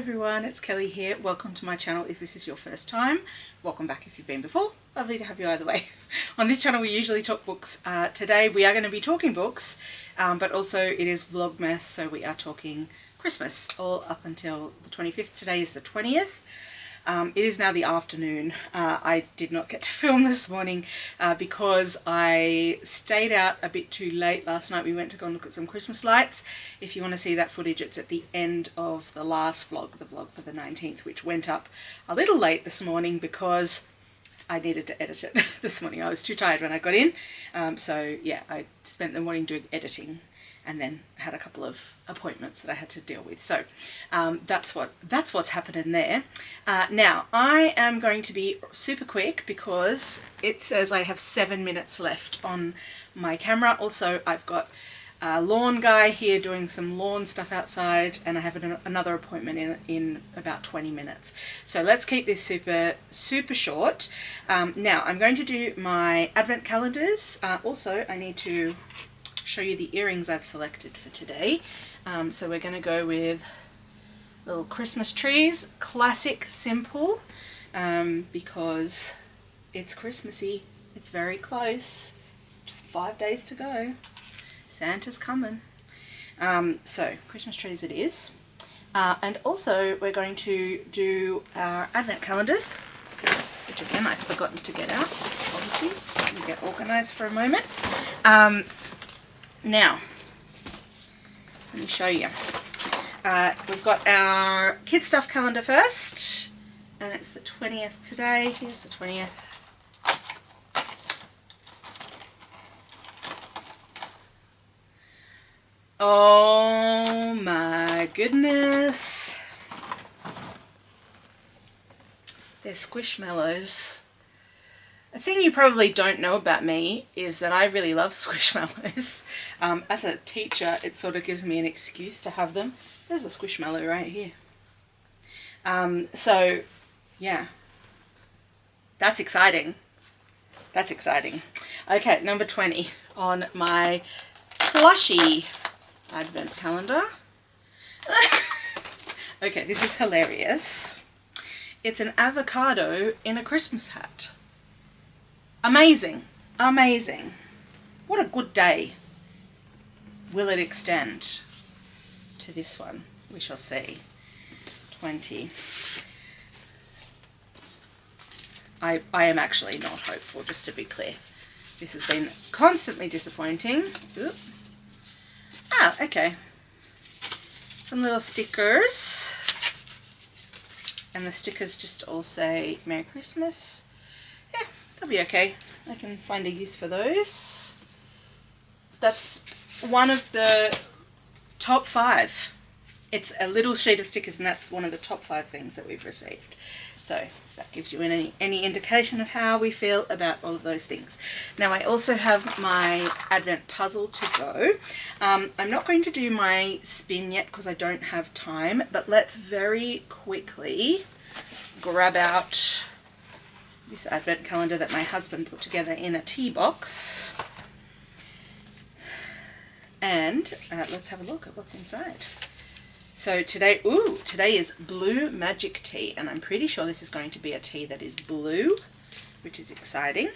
everyone, it's Kelly here. Welcome to my channel if this is your first time. Welcome back if you've been before. Lovely to have you either way. On this channel we usually talk books. Today we are going to be talking books, but also it is Vlogmas, so we are talking Christmas all up until the 25th. Today is the 20th. It is now the afternoon. I did not get to film this morning because I stayed out a bit too late last night. We went to go and look at some Christmas lights. If you want to see that footage, it's at the end of the last vlog, the vlog for the 19th, which went up a little late this morning because I needed to edit it this morning. I was too tired when I got in. So yeah, I spent the morning doing editing and then had a couple of appointments that I had to deal with. So that's what's happening there. Now I am going to be super quick because it says I have 7 minutes left on my camera. Also, I've got a lawn guy here doing some lawn stuff outside, and I have another appointment in about 20 minutes. So let's keep this super short. Now I'm going to do my advent calendars. Also, I need to show you the earrings I've selected for today. So we're going to go with little Christmas trees, classic, simple, because it's Christmassy. It's very close. It's 5 days to go. Santa's coming. So Christmas trees it is. And also we're going to do our advent calendars, which again I've forgotten to get out. Apologies. Let me get organised for a moment. Now, let me show you. We've got our kid stuff calendar first, and it's the 20th today. Here's the 20th. Oh my goodness. They're Squishmallows. A thing you probably don't know about me is that I really love Squishmallows. As a teacher, it sort of gives me an excuse to have them. There's a Squishmallow right here. So, yeah. That's exciting. That's exciting. Okay, number 20 on my plushie advent calendar. Okay, this is hilarious. It's an avocado in a Christmas hat. Amazing. Amazing. What a good day. Will it extend to this one? We shall see. 20. I am actually not hopeful, just to be clear. This has been constantly disappointing. Oop. Ah, okay. Some little stickers. And the stickers just all say Merry Christmas. Yeah, they'll be okay. I can find a use for those. That's one of the top 5. It's a little sheet of stickers, and that's one of the top 5 things that we've received. So that gives you any indication of how we feel about all of those things. Now I also have my advent puzzle to go. I'm not going to do my spin yet because I don't have time, but let's very quickly grab out this advent calendar that my husband put together in a tea box. And let's have a look at what's inside. So today is blue magic tea, and I'm pretty sure this is going to be a tea that is blue, which is exciting.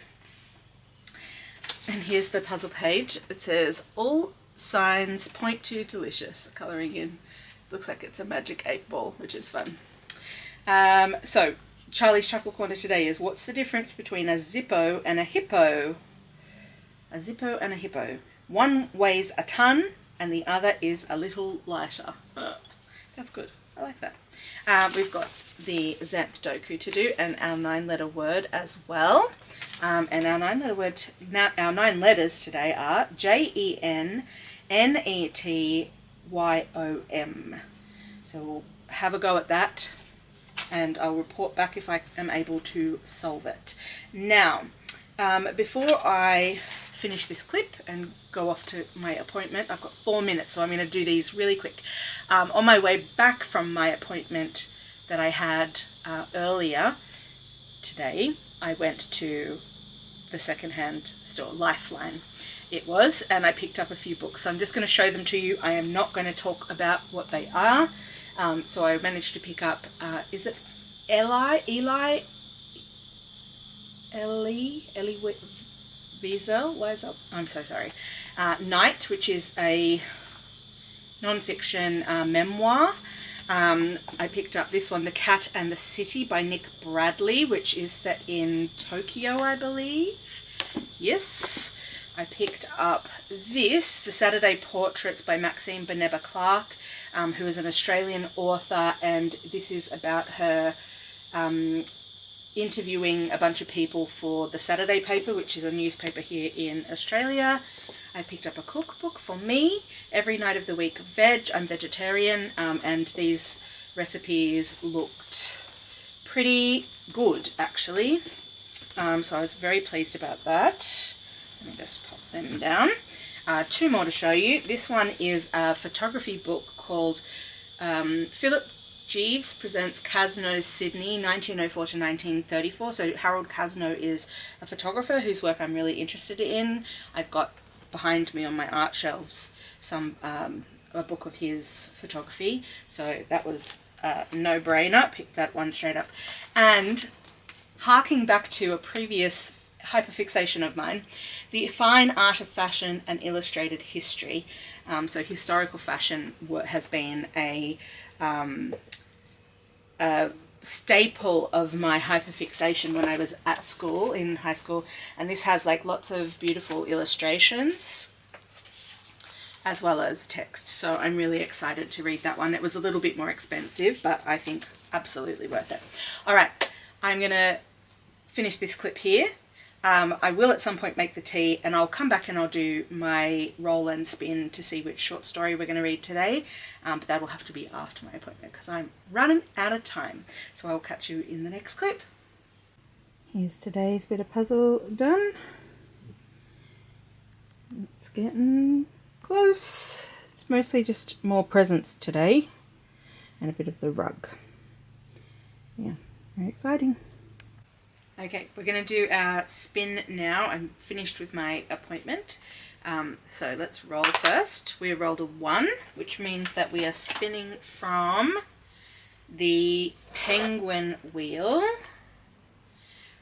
And here's the puzzle page. It says, all signs point to delicious. Colouring in, looks like it's a magic 8-ball, which is fun. So Charlie's Chuckle Corner today is, what's the difference between a Zippo and a Hippo? A Zippo and a Hippo. One weighs a ton and the other is a little lighter. That's good. I like that. We've got the Zandoku to do and our 9-letter word as well. And our 9-letter word, our 9 letters today are JENNETYOM. So we'll have a go at that, and I'll report back if I am able to solve it. Now, before I finish this clip and go off to my appointment, I've got 4 minutes, so I'm going to do these really quick. On my way back from my appointment that I had earlier today, I went to the secondhand store, Lifeline it was, and I picked up a few books. So I'm just going to show them to you. I am not going to talk about what they are. So I managed to pick up, is it Elie Wiesel? Why is that? I'm so sorry. Night, which is a non-fiction memoir. I picked up this one, The Cat and the City by Nick Bradley, which is set in Tokyo, I believe. Yes. I picked up this, The Saturday Portraits by Maxine Beneba Clark, who is an Australian author, and this is about her interviewing a bunch of people for the Saturday paper, which is a newspaper here in Australia. I picked up a cookbook for me, Every Night of the Week Veg. I'm vegetarian, and these recipes looked pretty good, actually. So I was very pleased about that. Let me just pop them down. Two more to show you. This one is a photography book called Philip Jeeves Presents Casno's Sydney, 1904 to 1934. So Harold Casno is a photographer whose work I'm really interested in. I've got behind me on my art shelves a book of his photography, so that was a no-brainer. Picked that one straight up. And harking back to a previous hyperfixation of mine, The Fine Art of Fashion and Illustrated History. So historical fashion has been a staple of my hyperfixation when I was at school, in high school, and this has like lots of beautiful illustrations as well as text, so I'm really excited to read that one. It was a little bit more expensive, but I think absolutely worth it. Alright, I'm gonna finish this clip here. I will at some point make the tea, and I'll come back and I'll do my roll and spin to see which short story we're going to read today, but that will have to be after my appointment because I'm running out of time. So I will catch you in the next clip. Here's today's bit of puzzle done. It's getting close. It's mostly just more presents today and a bit of the rug. Yeah, very exciting. Okay, we're going to do our spin now. I'm finished with my appointment. So let's roll first. We rolled a 1, which means that we are spinning from the penguin wheel,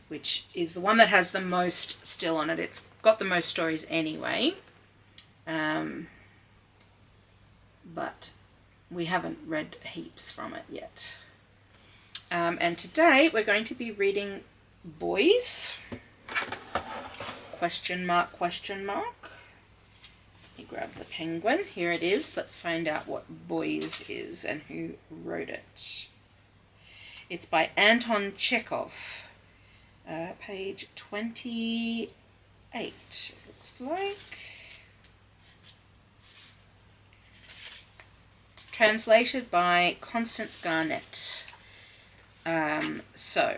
which is the one that has the most still on it. It's got the most stories anyway. But we haven't read heaps from it yet. And today we're going to be reading Boys, question mark, question mark. Let me grab the penguin. Here it is. Let's find out what Boys is and who wrote it. It's by Anton Chekhov. Page 28, it looks like. Translated by Constance Garnett. So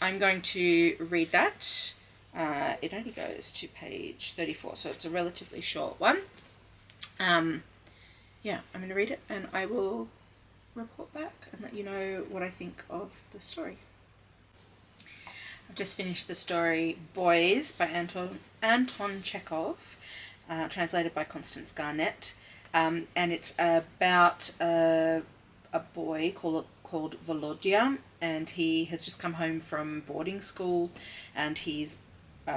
I'm going to read that. It only goes to page 34, so it's a relatively short one. Yeah, I'm going to read it and I will report back and let you know what I think of the story. I've just finished the story Boys by Anton Chekhov, translated by Constance Garnett. And it's about a boy called Volodya, and he has just come home from boarding school, and he's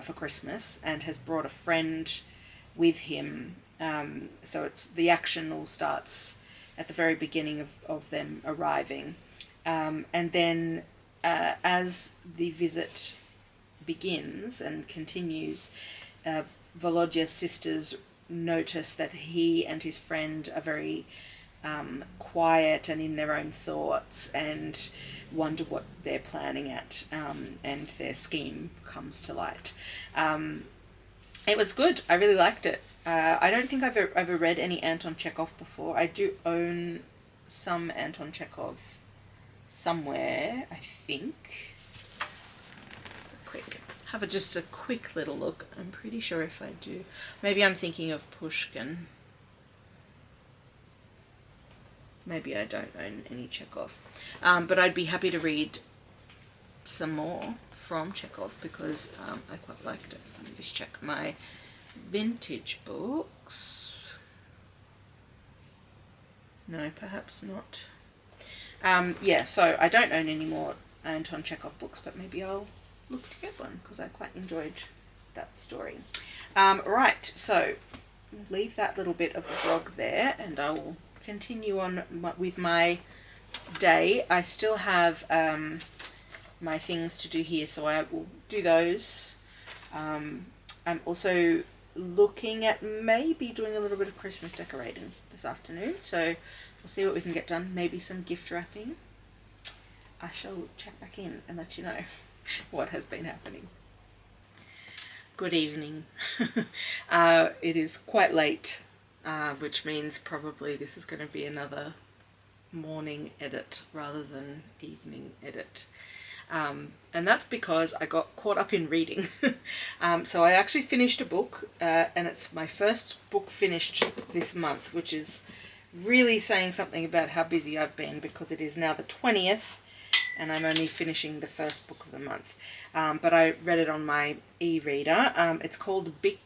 for Christmas, and has brought a friend with him. So the action all starts at the very beginning of them arriving, and then as the visit begins and continues, Volodya's sisters notice that he and his friend are very quiet and in their own thoughts, and wonder what they're planning at, and their scheme comes to light. It was good. I really liked it. I don't think I've ever read any Anton Chekhov before. I do own some Anton Chekhov somewhere, I think. Have just a quick little look. I'm pretty sure if I do. Maybe I'm thinking of Pushkin. Maybe I don't own any Chekhov. But I'd be happy to read some more from Chekhov because I quite liked it. Let me just check my vintage books. No, perhaps not. Yeah, so I don't own any more Anton Chekhov books, but maybe I'll look to get one because I quite enjoyed that story. Right, so leave that little bit of the vlog there and I will continue on with my day. I still have my things to do here, so I will do those. I'm also looking at maybe doing a little bit of Christmas decorating this afternoon, so we'll see what we can get done. Maybe some gift wrapping. I shall check back in and let you know what has been happening. Good evening. It is quite late, which means probably this is going to be another morning edit rather than evening edit. And that's because I got caught up in reading. So I actually finished a book, and it's my first book finished this month, which is really saying something about how busy I've been, because it is now the 20th and I'm only finishing the first book of the month. But I read it on my e-reader. It's called Big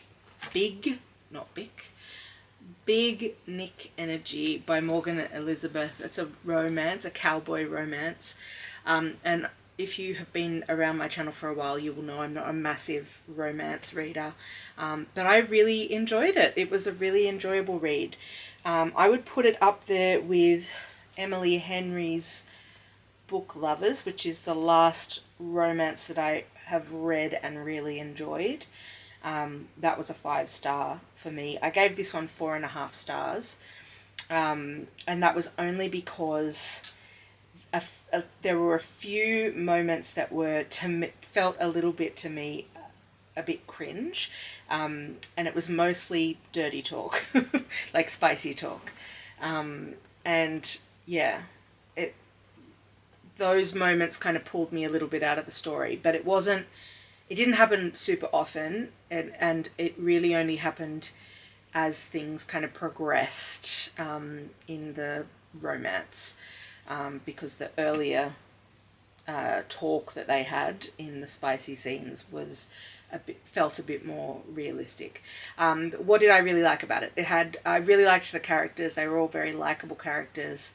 Nick Energy by Morgan and Elizabeth. It's a romance, a cowboy romance. And if you have been around my channel for a while, you will know I'm not a massive romance reader. But I really enjoyed it. It was a really enjoyable read. I would put it up there with Emily Henry's Book Lovers, which is the last romance that I have read and really enjoyed. That was a 5-star for me. I gave this one 4.5 stars. And that was only because there were a few moments that were, felt a little bit to me a bit cringe. And it was mostly dirty talk, like spicy talk. And yeah, those moments kind of pulled me a little bit out of the story, but it didn't happen super often, and it really only happened as things kind of progressed in the romance, because the earlier talk that they had in the spicy scenes was felt a bit more realistic. What did I really like about it? I really liked the characters. They were all very likable characters.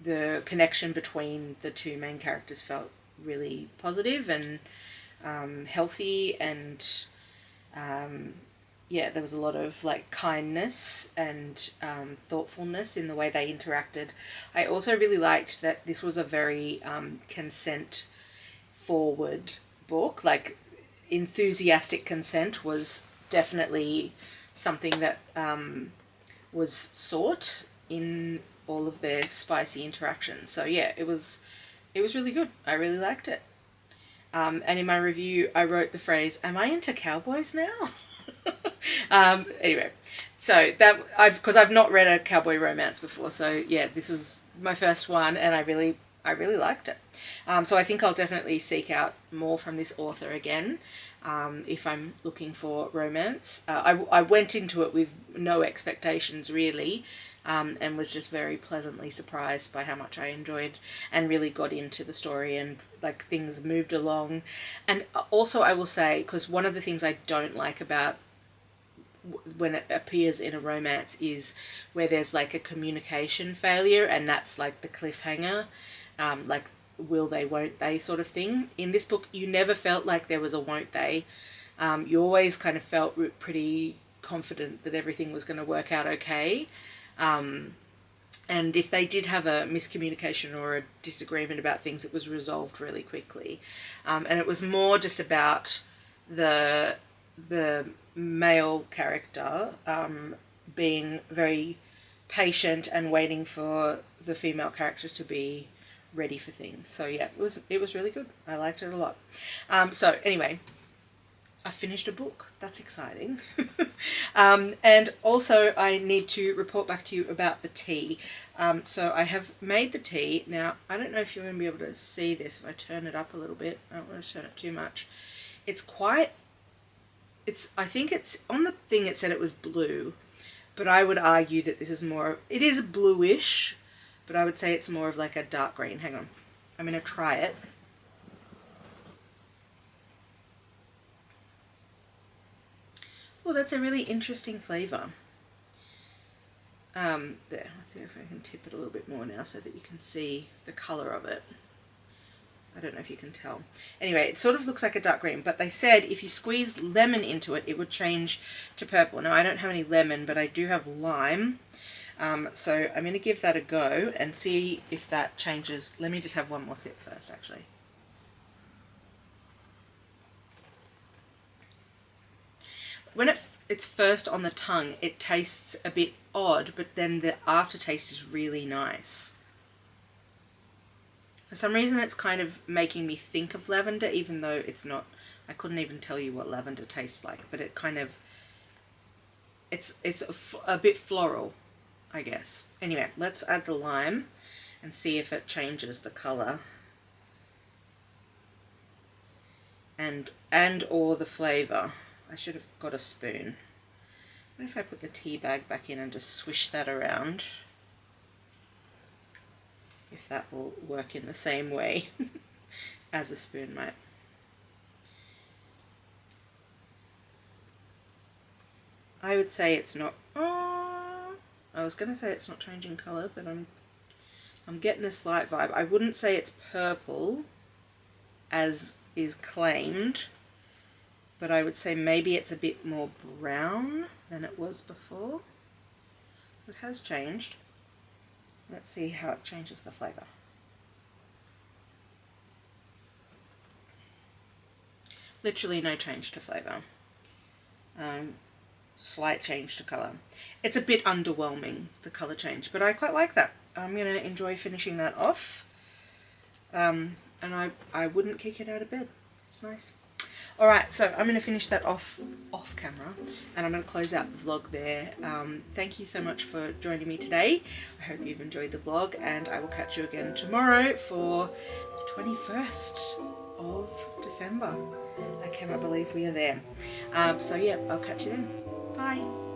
The connection between the two main characters felt really positive and healthy, and yeah, there was a lot of like kindness and thoughtfulness in the way they interacted. I also really liked that this was a very consent forward book. Like, enthusiastic consent was definitely something that was sought in all of their spicy interactions. So yeah, it was really good. I really liked it. And in my review, I wrote the phrase, "Am I into cowboys now?" Anyway, so because I've not read a cowboy romance before, so yeah, this was my first one, and I really liked it. So I think I'll definitely seek out more from this author again, if I'm looking for romance. I went into it with no expectations really, and was just very pleasantly surprised by how much I enjoyed and really got into the story, and like things moved along. And also I will say, because one of the things I don't like about when it appears in a romance is where there's like a communication failure, and that's like the cliffhanger, like will they, won't they sort of thing. In this book, you never felt like there was a won't they. You always kind of felt pretty confident that everything was going to work out okay. And if they did have a miscommunication or a disagreement about things, it was resolved really quickly. And it was more just about the male character being very patient and waiting for the female character to be ready for things. So yeah, it was really good. I liked it a lot. So anyway, I finished a book. That's exciting. And also I need to report back to you about the tea. So I have made the tea. Now, I don't know if you're going to be able to see this if I turn it up a little bit. I don't want to turn it too much. I think it's, on the thing it said it was blue, but I would argue that this is more, it is bluish, but I would say it's more of like a dark green. Hang on. I'm going to try it. Oh, that's a really interesting flavour. There, let's see if I can tip it a little bit more now so that you can see the colour of it. I don't know if you can tell. Anyway, it sort of looks like a dark green, but they said if you squeeze lemon into it, it would change to purple. Now, I don't have any lemon, but I do have lime. So I'm going to give that a go and see if that changes. Let me just have one more sip first, actually. When it's first on the tongue, it tastes a bit odd, but then the aftertaste is really nice. For some reason, it's kind of making me think of lavender, even though it's not. I couldn't even tell you what lavender tastes like, but it kind of, it's a bit floral, I guess. Anyway, let's add the lime and see if it changes the colour and or the flavour. I should have got a spoon. What if I put the tea bag back in and just swish that around? If that will work in the same way as a spoon might. I would say it's not. Oh, I was going to say it's not changing colour, but I'm getting a slight vibe. I wouldn't say it's purple, as is claimed, but I would say maybe it's a bit more brown than it was before. It has changed. Let's see how it changes the flavour. Literally no change to flavour. Slight change to colour. It's a bit underwhelming, the colour change, but I quite like that. I'm going to enjoy finishing that off. And I wouldn't kick it out of bed. It's nice. Alright, so I'm going to finish that off camera, and I'm going to close out the vlog there. Thank you so much for joining me today. I hope you've enjoyed the vlog, and I will catch you again tomorrow for the 21st of December. I cannot believe we are there. So yeah, I'll catch you then. Bye.